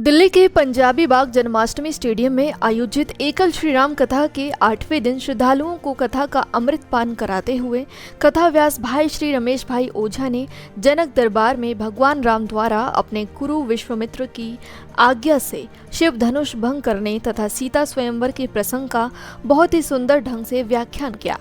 दिल्ली के पंजाबी बाग जन्माष्टमी स्टेडियम में आयोजित एकल श्री राम कथा के 8वें दिन श्रद्धालुओं को कथा का अमृत पान कराते हुए कथा व्यास भाई श्री रमेश भाई ओझा ने जनक दरबार में भगवान राम द्वारा अपने गुरु विश्वामित्र की आज्ञा से शिव धनुष भंग करने तथा सीता स्वयंवर के प्रसंग का बहुत ही सुंदर ढंग से व्याख्यान किया।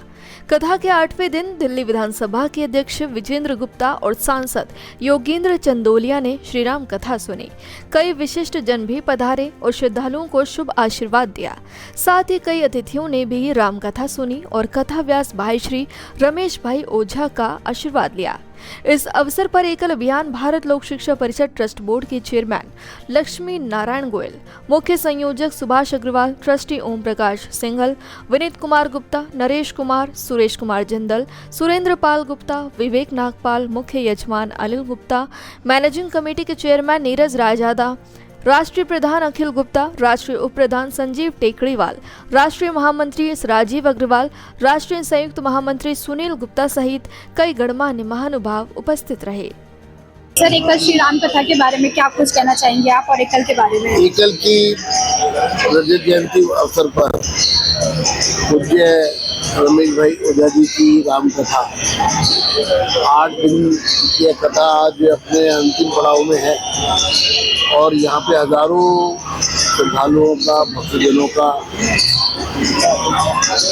कथा के 8वें दिन दिल्ली विधानसभा के अध्यक्ष विजेंद्र गुप्ता और सांसद योगेंद्र चंदोलिया ने श्री राम कथा सुनी। कई विशिष्ट जन भी पधारे और श्रद्धालुओं को शुभ आशीर्वाद दिया। साथ ही कई अतिथियों ने भी राम कथा सुनी और कथा व्यास भाई श्री रमेश भाई ओझा का आशीर्वाद लिया। इस अवसर पर एकल अभियान भारत लोक शिक्षा परिषद ट्रस्ट बोर्ड के चेयरमैन लक्ष्मी नारायण गोयल, मुख्य संयोजक सुभाष अग्रवाल, ट्रस्टी ओम प्रकाश सिंघल, विनीत कुमार गुप्ता, नरेश कुमार, सुरेश कुमार जिंदल, सुरेंद्र पाल गुप्ता, विवेक नागपाल, मुख्य यजमान अनिल गुप्ता, मैनेजिंग कमेटी के चेयरमैन नीरज रायजादा, राष्ट्रीय प्रधान अखिल गुप्ता, राष्ट्रीय उप प्रधान संजीव टेकड़ीवाल, राष्ट्रीय महामंत्री राजीव अग्रवाल, राष्ट्रीय संयुक्त महामंत्री सुनील गुप्ता सहित कई गणमान्य महानुभाव उपस्थित रहे। सर, एकल श्री राम कथा के बारे में क्या कुछ कहना चाहेंगे आप और एकल के बारे में? एकल की रजत जयंती अवसर पर पूज्य रमेश भाई ओझा जी की राम कथा 8 दिन की कथा आज अपने अंतिम पड़ाव में है और यहाँ पे हजारों श्रद्धालुओं का, भक्तजनों का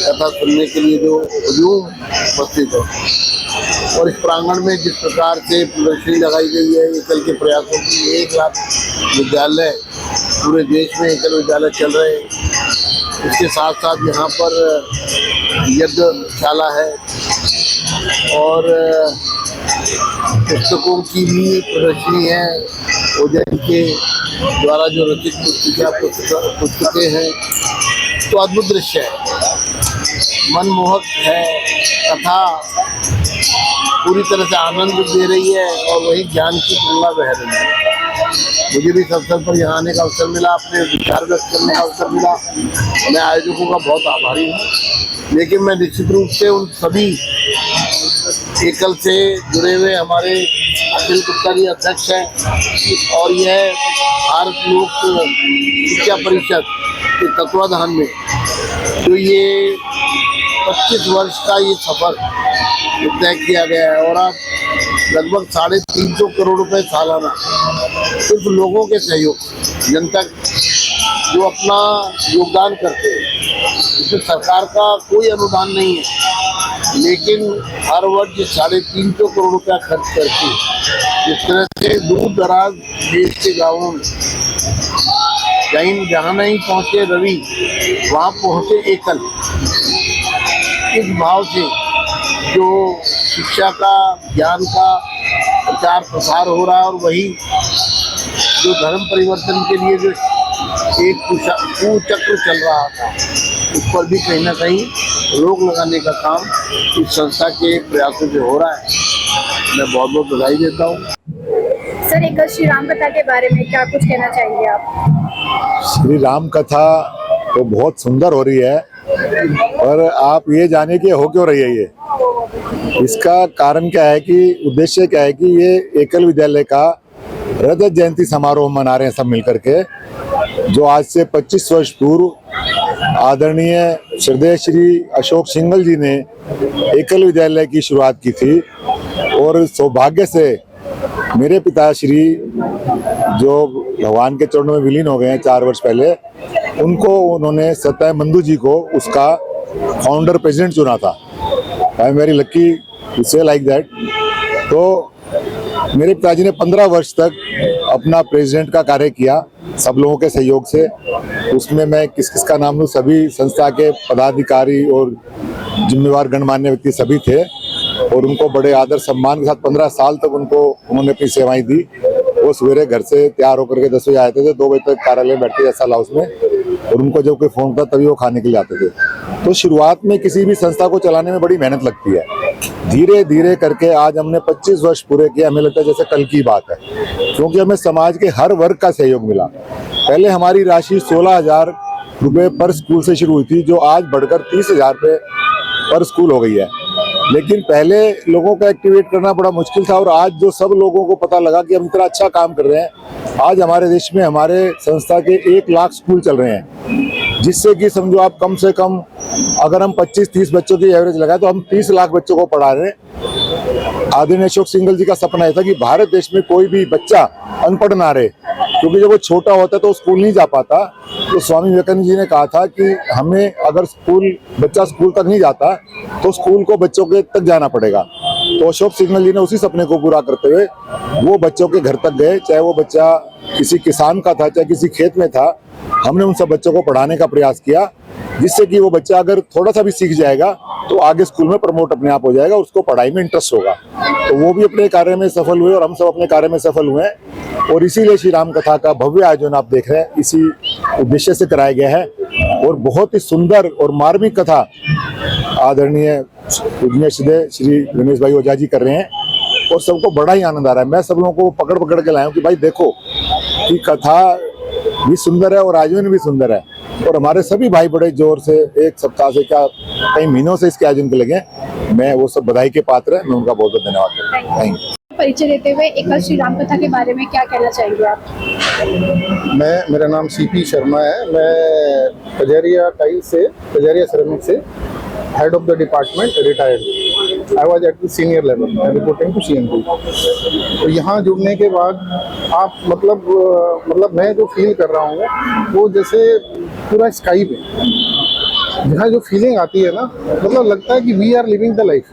कथा सुनने के लिए जो हुजूम उपस्थित है और इस प्रांगण में जिस प्रकार से प्रदर्शनी लगाई गई है एकल के प्रयासों की, 1 लाख विद्यालय पूरे देश में एकल विद्यालय चल रहे हैं। इसके साथ साथ यहाँ पर यज्ञशाला है और पुस्तकों की भी प्रदर्शनी है। ओझा जी के द्वारा जो रचित पुस्तकें हैं, तो अद्भुत दृश्य है, मनमोहक है। कथा पूरी तरह से आनंद दे रही है और वही ज्ञान की गंगा बह रही है। मुझे भी इस अवसर पर यहाँ आने का अवसर मिला, अपने विचार व्यक्त करने का अवसर मिला। मैं आयोजकों का बहुत आभारी हूँ, लेकिन मैं निश्चित रूप से उन सभी एकल से जुड़े हुए हमारे अखिल गुप्ता जी अध्यक्ष हैं और यह भारत लोक शिक्षा परिषद के तत्वाधान में जो ये 25 वर्ष का ये सफर तय किया गया है और अब लगभग 350 करोड़ रुपए सालाना सिर्फ लोगों के सहयोग, जनता जो अपना योगदान करते हैं, इसमें सरकार का कोई अनुदान नहीं है, लेकिन हर वर्ष 350 करोड़ रुपया खर्च करके इस तरह से दूर दराज देश के गाँवों में कहीं जहाँ नहीं पहुँचे रवि वहाँ पहुँचे एकल, इस भाव से जो शिक्षा का, ज्ञान का प्रचार प्रसार हो रहा है और वही जो धर्म परिवर्तन के लिए जो एक कुचक्र चल रहा था, उस पर भी कहीं ना कहीं रोक लगाने का काम इस संस्था के प्रयासों से हो रहा है। मैं बहुत बहुत बधाई देता हूँ। सर, एकल श्री राम कथा के बारे में क्या कुछ कहना चाहेंगे आप? श्री राम कथा तो बहुत सुंदर हो रही है, पर आप ये जाने कि हो क्यों रही है ये, इसका कारण क्या है कि उद्देश्य क्या है कि ये एकल विद्यालय का रजत जयंती समारोह मना रहे हैं सब मिलकर के, जो आज से 25 वर्ष पूर्व आदरणीय श्रद्धेय श्री अशोक सिंघल जी ने एकल विद्यालय की शुरुआत की थी। और सौभाग्य से मेरे पिताश्री जो भगवान के चरणों में विलीन हो गए हैं 4 वर्ष पहले, उनको उन्होंने सत्य मंदू जी को उसका फाउंडर प्रेसिडेंट चुना था। I am very lucky to say like that. तो मेरे पिताजी ने 15 वर्ष तक अपना प्रेसिडेंट का कार्य किया सब लोगों के सहयोग से। उसमें मैं किस किस का नाम लूँ, सभी संस्था के पदाधिकारी और जिम्मेवार गणमान्य व्यक्ति सभी थे और उनको बड़े आदर सम्मान के साथ 15 साल तक उन्होंने अपनी सेवाएं दी। वो सवेरे घर से तैयार होकर के 10 बजे आते थे, 2 बजे तक कार्यालय में बैठते थे एसएल हाउस में, और उनको जब कोई फोन था तभी वो खाने के लिए आते थे। तो शुरुआत में किसी भी संस्था को चलाने में बड़ी मेहनत लगती है, धीरे धीरे करके आज हमने 25 वर्ष पूरे किए। हमें लगता है जैसे कल की बात है, क्योंकि हमें समाज के हर वर्ग का सहयोग मिला। पहले हमारी राशि 16,000 रुपये पर स्कूल से शुरू हुई थी, जो आज बढ़कर 30,000 रुपये पर स्कूल हो गई है। लेकिन पहले लोगों को एक्टिवेट करना बड़ा मुश्किल था, और आज जो सब लोगों को पता लगा कि हम इतना अच्छा काम कर रहे हैं। आज हमारे देश में हमारे संस्था के 1 लाख स्कूल चल रहे हैं, जिससे कि समझो आप कम से कम अगर हम 25-30 बच्चों की एवरेज लगाए तो हम 30 लाख बच्चों को पढ़ा रहे हैं। आदरणीय अशोक सिंघल जी का सपना था कि भारत देश में कोई भी बच्चा अनपढ़ ना रहे, क्योंकि जब वो छोटा होता है तो स्कूल नहीं जा पाता। तो स्वामी विवेकानंद जी ने कहा था कि हमें अगर बच्चा स्कूल तक नहीं जाता तो स्कूल को बच्चों के तक जाना पड़ेगा। तो अशोक सिंघल जी ने उसी सपने को पूरा करते हुए वो बच्चों के घर तक गए, चाहे वो बच्चा किसी किसान का था, चाहे किसी खेत में था। हमने उन सब बच्चों को पढ़ाने का प्रयास किया, जिससे कि वो बच्चा अगर थोड़ा सा भी सीख जाएगा तो आगे स्कूल में प्रमोट अपने आप हो जाएगा, उसको पढ़ाई में इंटरेस्ट होगा। तो वो भी अपने कार्य में सफल हुए और हम सब अपने कार्य में सफल हुए हैं। और इसीलिए श्री राम कथा का भव्य आयोजन आप देख रहे हैं, इसी उद्देश्य से कराया गया है। और बहुत ही सुंदर और मार्मिक कथा आदरणीय पूजनीय श्री रमेश भाई ओझा जी कर रहे हैं, और सबको बड़ा ही आनंद आ रहा है। मैं सब लोगों को पकड़ पकड़ के लाया हूँ कि भाई देखो कि कथा भी सुंदर है और आयोजन भी सुंदर है। और हमारे सभी भाई बड़े जोर से 1 सप्ताह से क्या कई महीनों से इसके आयोजन के लगे। मैं वो सब बधाई के पात्र है, मैं उनका बहुत बहुत धन्यवाद करता हूँ। Thank you. परिचय देते हुए एकल श्री राम कथा के बारे में क्या कहना चाहेंगे आप? मेरा नाम सीपी शर्मा है। मैं कजरिया सिरेमिक से head of the department retired. I was at the senior level, I reporting to CMD. तो यहाँ जुड़ने के बाद आप मतलब मैं जो फील कर रहा हूँ वो जैसे पूरा स्काई पे यहाँ जो फीलिंग आती है ना, मतलब लगता है कि we are living the life.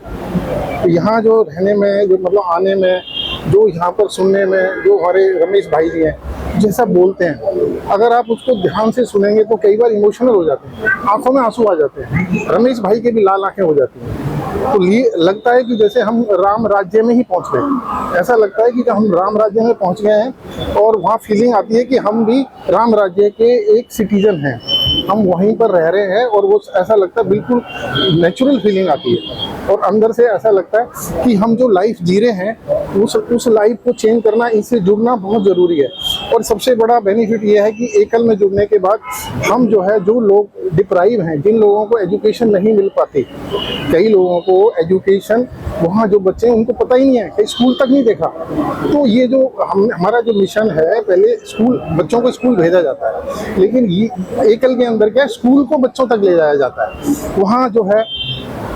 तो यहाँ जो रहने में, जो मतलब आने में, जो यहाँ पर सुनने में, जो हमारे रमेश भाई जी हैं जैसा बोलते हैं, अगर आप उसको ध्यान से सुनेंगे तो कई बार इमोशनल हो जाते हैं, आंखों में आंसू आ जाते हैं। रमेश भाई के भी लाल आंखें हो जाती हैं। तो लगता है कि जैसे हम राम राज्य में ही पहुँच गए। ऐसा लगता है कि हम राम राज्य में पहुँच गए हैं, और वहाँ फीलिंग आती है कि हम भी राम राज्य के एक सिटीजन हैं, हम वहीं पर रह रहे हैं। और वो ऐसा लगता है, बिल्कुल नेचुरल फीलिंग आती है, और अंदर से ऐसा लगता है कि हम जो लाइफ जी रहे हैं उस लाइफ को चेंज करना, इससे जुड़ना बहुत ज़रूरी है। और सबसे बड़ा बेनिफिट ये है कि एकल में जुड़ने के बाद हम जो है, जो लोग डिप्राइव हैं, जिन लोगों को एजुकेशन नहीं मिल पाती, कई लोगों को एजुकेशन, वहाँ जो बच्चे हैं उनको पता ही नहीं है, कहीं स्कूल तक नहीं देखा। तो ये जो हमारा जो मिशन है, पहले बच्चों को स्कूल भेजा जाता है, लेकिन ये एकल के अंदर क्या है, स्कूल को बच्चों तक ले जाया जाता है। वहाँ जो है,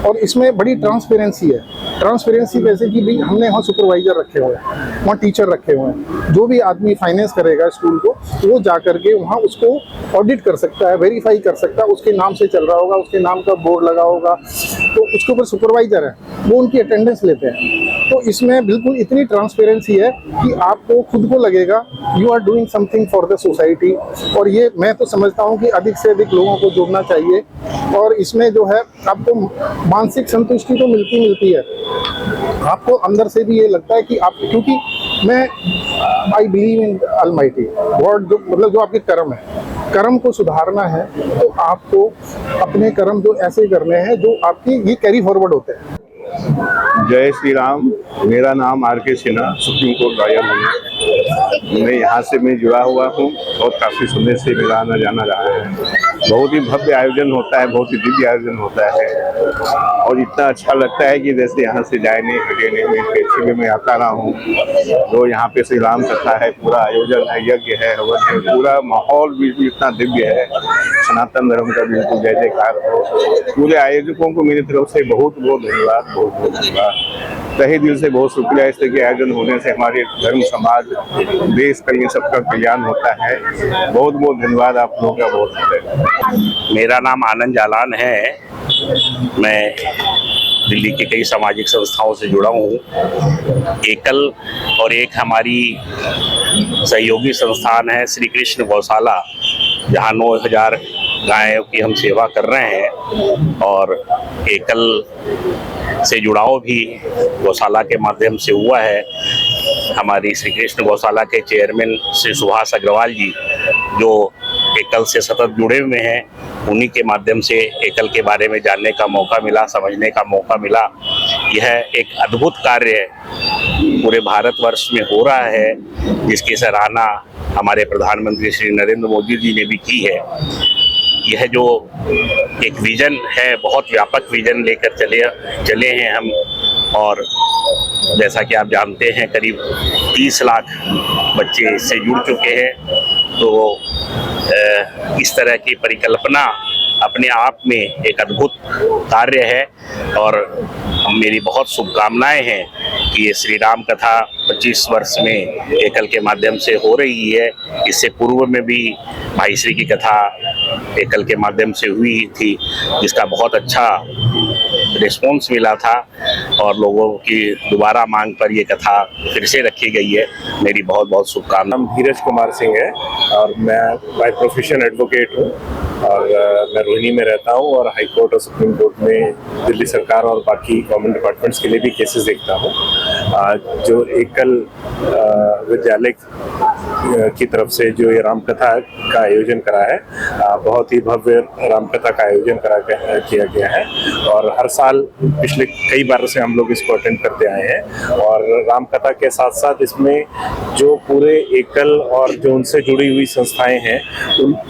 और इसमें बड़ी ट्रांसपेरेंसी है। ट्रांसपेरेंसी वैसे कि भाई हमने वहाँ सुपरवाइजर रखे हुए हैं, वहाँ टीचर रखे हुए हैं। जो भी आदमी फाइनेंस करेगा स्कूल को, वो जा करके वहाँ उसको ऑडिट कर सकता है, वेरीफाई कर सकता है, उसके नाम से चल रहा होगा, उसके नाम का बोर्ड लगा होगा, तो उसके ऊपर सुपरवाइजर है, वो उनकी अटेंडेंस लेते हैं। तो इसमें बिल्कुल इतनी ट्रांसपेरेंसी है कि आपको खुद को लगेगा you are doing something for the society. और ये मैं तो समझता हूँ कि अधिक से अधिक लोगों को जुड़ना चाहिए। और इसमें जो है आपको मानसिक संतुष्टि तो मिलती है, आपको अंदर से भी ये लगता है कि आप, क्योंकि I believe in almighty God, जो मतलब जो आपके कर्म है, कर्म को सुधारना है तो आपको अपने कर्म जो ऐसे करने हैं जो आपकी ये कैरी फॉरवर्ड होते हैं। जय श्री राम। मेरा नाम RK. Sinha, supreme court lawyer हूँ। मैं यहाँ से जुड़ा हुआ हूँ और काफ़ी समय से मेरा आना जाना रहा है। बहुत ही भव्य आयोजन होता है, बहुत ही दिव्य आयोजन होता है, और इतना अच्छा लगता है कि जैसे यहाँ से जाए नहीं हटे नहीं, मैं पेशे में मैं आता रहा हूँ। तो यहाँ पे श्री राम कथा है, पूरा आयोजन है, यज्ञ है, हवन है, पूरा माहौल भी इतना दिव्य है। सनातन धर्म का बिल्कुल जय जयकार हो। पूरे आयोजकों को मेरी तरफ से बहुत बहुत धन्यवाद, बहुत बहुत धन्यवाद। तहे दिल से बहुत शुक्रिया। इस तरह के आयोजन होने से हमारे धर्म, समाज, देश का, ये सबका कल्याण होता है। बहुत बहुत धन्यवाद आप लोगों का, बहुत। मेरा नाम आनंद जालान है। मैं दिल्ली के कई सामाजिक संस्थाओं से जुड़ा हूँ। एकल और एक हमारी सहयोगी संस्थान है श्री कृष्ण गौशाला, जहाँ 9000 गायों की हम सेवा कर रहे हैं। और एकल से जुड़ाव भी गौशाला के माध्यम से हुआ है। हमारी श्री कृष्ण गौशाला के चेयरमैन श्री सुभाष अग्रवाल जी, जो एकल से सतत जुड़े हुए हैं, उन्हीं के माध्यम से एकल के बारे में जानने का मौका मिला, समझने का मौका मिला। यह एक अद्भुत कार्य है, पूरे भारतवर्ष में हो रहा है, जिसकी सराहना हमारे प्रधानमंत्री श्री नरेंद्र मोदी जी ने भी की है। यह जो एक विजन है, बहुत व्यापक विजन लेकर चले हैं हम। और जैसा कि आप जानते हैं, करीब 30 लाख बच्चे इससे जुड़ चुके हैं। तो इस तरह की परिकल्पना अपने आप में एक अद्भुत कार्य है और मेरी बहुत शुभकामनाएं हैं कि ये श्री राम कथा 25 वर्ष में एकल के माध्यम से हो रही है। इससे पूर्व में भी भाई श्री की कथा एकल के माध्यम से हुई थी, जिसका बहुत अच्छा रिस्पॉन्स मिला था और लोगों की दोबारा मांग पर ये कथा फिर से रखी गई है। मेरी बहुत बहुत शुभकामनाएं। नाम धीरज कुमार सिंह है और मैं बाय प्रोफेशन एडवोकेट हूँ और मैं रोहिणी में रहता हूँ और हाई कोर्ट और सुप्रीम कोर्ट में दिल्ली सरकार और बाकी गवर्नमेंट डिपार्टमेंट्स के लिए भी केसेस देखता हूँ। जो एकल विद्यालय की तरफ से जो ये रामकथा का आयोजन करा है, बहुत ही भव्य रामकथा का आयोजन किया गया है और हर साल पिछले कई बार से हम लोग इसको अटेंड करते आए हैं। और रामकथा के साथ साथ इसमें जो पूरे एकल और जो उनसे जुड़ी हुई संस्थाएं हैं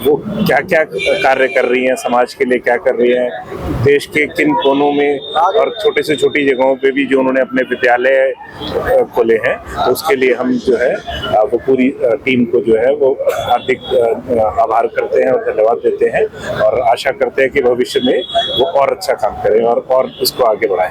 वो क्या क्या कार्य कर रही हैं, समाज के लिए क्या कर रही हैं, देश के किन कोनों में और छोटे से छोटी जगहों पे भी जो उन्होंने अपने विद्यालय खोले हैं, तो उसके लिए हम जो है वो पूरी टीम को जो है वो हार्दिक आभार करते हैं और धन्यवाद देते हैं और आशा करते हैं कि भविष्य में वो और अच्छा काम करें और इसको आगे बढ़ाएं।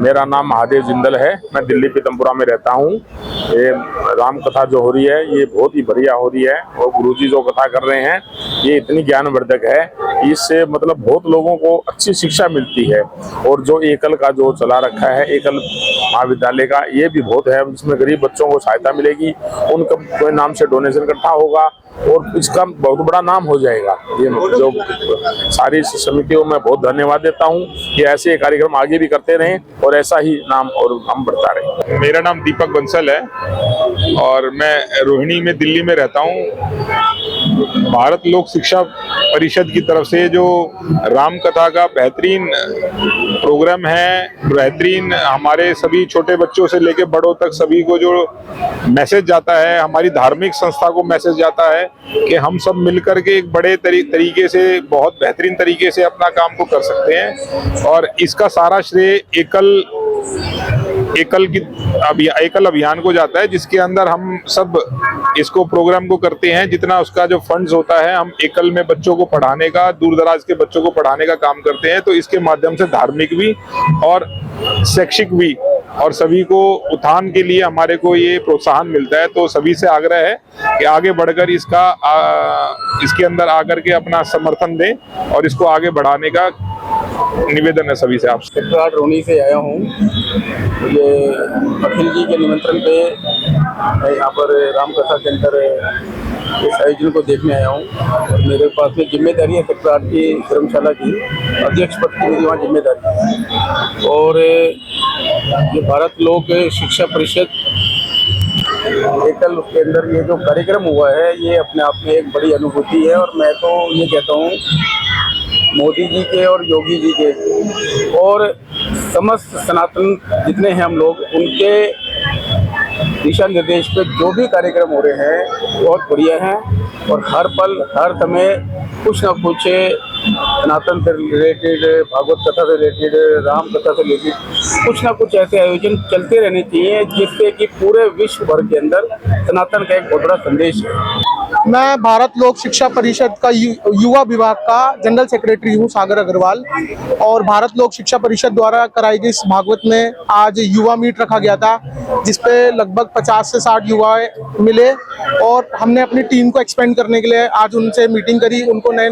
मेरा नाम महादेव जिंदल है, मैं दिल्ली पीतमपुरा में रहता हूँ। ये राम कथा जो हो रही है ये बहुत ही बढ़िया हो रही है और गुरुजी जो कथा कर रहे हैं ये इतनी ज्ञानवर्धक है, इससे मतलब बहुत लोगों को अच्छी शिक्षा मिलती है। और जो एकल का जो चला रखा है एकल महाविद्यालय का, ये भी बहुत है, जिसमें गरीब बच्चों को सहायता मिलेगी, उनका कोई नाम से डोनेशन इकट्ठा होगा और इसका बहुत बड़ा नाम हो जाएगा। ये जो सारी समितियों में बहुत धन्यवाद देता हूँ कि ऐसे कार्यक्रम आगे भी करते रहें और ऐसा ही नाम और हम बढ़ता रहे। मेरा नाम दीपक बंसल है और मैं रोहिणी में दिल्ली में रहता हूँ। भारत लोक शिक्षा परिषद की तरफ से जो राम कथा का बेहतरीन प्रोग्राम है, बेहतरीन हमारे सभी छोटे बच्चों से लेकर बड़ों तक सभी को जो मैसेज जाता है, हमारी धार्मिक संस्था को मैसेज जाता है कि हम सब मिलकर के एक बड़े तरीके से, बहुत बेहतरीन तरीके से अपना काम को कर सकते हैं। और इसका सारा श्रेय एकल अभियान को जाता है, जिसके अंदर हम सब इसको प्रोग्राम को करते हैं। जितना उसका जो फंड्स होता है हम एकल में बच्चों को पढ़ाने का, दूर दराज के बच्चों को पढ़ाने का काम करते हैं। तो इसके माध्यम से धार्मिक भी और शैक्षिक भी और सभी को उत्थान के लिए हमारे को ये प्रोत्साहन मिलता है। तो सभी से आग्रह है कि आगे बढ़कर इसके अंदर आकर के अपना समर्थन दें और इसको आगे बढ़ाने का निवेदन है सभी से। आपसे रोहिणी से आया हूँ। मुझे अखिल जी के निमंत्रण पे मैं यहाँ पर रामकथा के अंदर इस आयोजन को देखने आया हूँ और मेरे पास में जिम्मेदारी है सेक्टर की धर्मशाला की अध्यक्ष पद की मेरी वहाँ जिम्मेदारी है। और ये भारत लोक शिक्षा परिषद एकल उसके अंदर ये जो कार्यक्रम हुआ है ये अपने आप में एक बड़ी अनुभूति है। और मैं तो ये कहता हूँ मोदी जी के और योगी जी के और समस्त सनातन जितने हैं हम लोग, उनके दिशा निर्देश पे जो भी कार्यक्रम हो रहे हैं बहुत बढ़िया हैं। और हर पल हर समय कुछ ना कुछ सनातन से रिलेटेड, भागवत कथा से रिलेटेड, राम कथा से रिलेटेड कुछ ना कुछ ऐसे आयोजन चलते रहने चाहिए जिससे कि पूरे विश्व भर के अंदर सनातन का एक बहुत बड़ा संदेश है। मैं भारत लोक शिक्षा परिषद का युवा विभाग का जनरल सेक्रेटरी हूं, सागर अग्रवाल। और भारत लोक शिक्षा परिषद द्वारा कराई गई इस भागवत में आज युवा मीट रखा गया था, जिसपे लगभग 50 से 60 युवा मिले और हमने अपनी टीम को एक्सपेंड करने के लिए आज उनसे मीटिंग करी, उनको नए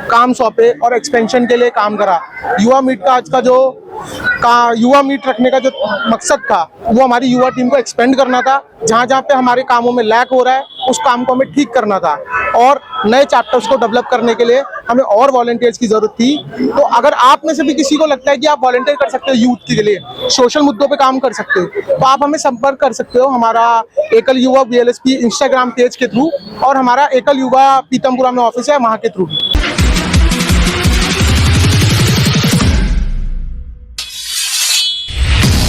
काम सौंपे और एक्सपेंशन के लिए काम करा। युवा मीट का आज का युवा मीट रखने का जो मकसद था वो हमारी युवा टीम को एक्सपेंड करना था। जहाँ जहाँ पे हमारे कामों में लैक हो रहा है उस काम को हमें ठीक करना था और नए चैप्टर्स को डेवलप करने के लिए हमें और वॉलंटियर्स की जरूरत थी। तो अगर आप में से भी किसी को लगता है कि आप वॉलंटियर कर सकते हो यूथ के लिए, सोशल मुद्दों पे काम कर सकते हो, तो आप हमें संपर्क कर सकते हो हमारा एकल युवा VLSP इंस्टाग्राम पेज के थ्रू और हमारा एकल युवा पीतमपुरा में ऑफिस है वहाँ के थ्रू।